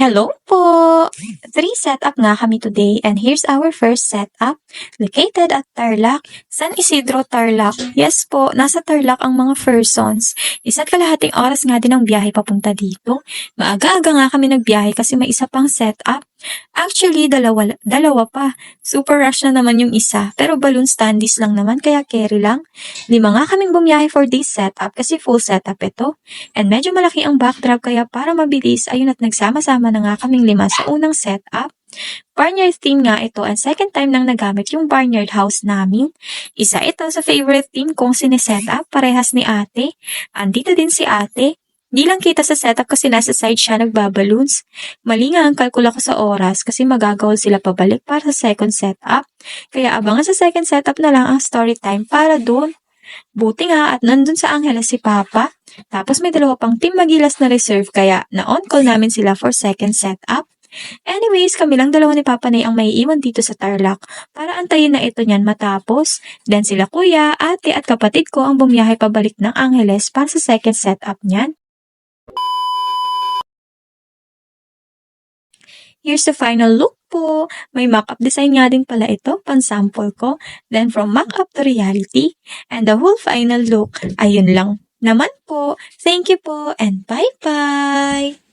Hello po! 3 setup nga kami today and here's our first setup. Located at Tarlac, San Isidro, Tarlac. Yes po, nasa Tarlac ang mga persons. 1.5 oras nga din ang biyahe papunta dito. Maaga-aga nga kami nagbiyahe kasi may isa pang setup. Actually, dalawa pa. Super rush na naman yung isa, pero balloon standees lang naman kaya carry lang. 5 nga kaming bumiyahe for this setup kasi full setup ito. And medyo malaki ang backdrop kaya para mabilis, ayun at nagsama-sama na nga kaming 5 sa unang setup. Barnyard theme nga ito and second time nang nagamit yung barnyard house namin. Isa ito sa favorite theme kong sinesetup, parehas ni ate. Andito din si ate. Di lang kita sa setup kasi nasa side siya nagbaballoons. Mali nga ang kalkula ko sa oras kasi magagawal sila pabalik para sa second setup. Kaya abangan sa second setup na lang ang story time para doon. Buti nga at nandun sa Angeles si Papa. Tapos may 2 pang team Magilas na reserve kaya na-on call namin sila for second setup. Anyways, kami lang 2 ni Papa Nay ang maiiwan dito sa Tarlac para antayin na ito niyan matapos. Then sila kuya, ate at kapatid ko ang bumiyahe pabalik ng Angeles para sa second setup niyan. Here's the final look po. May mock-up design nga din pala ito, pan-sample ko. Then from mock-up to reality. And the whole final look, ayun lang naman po. Thank you po and bye-bye!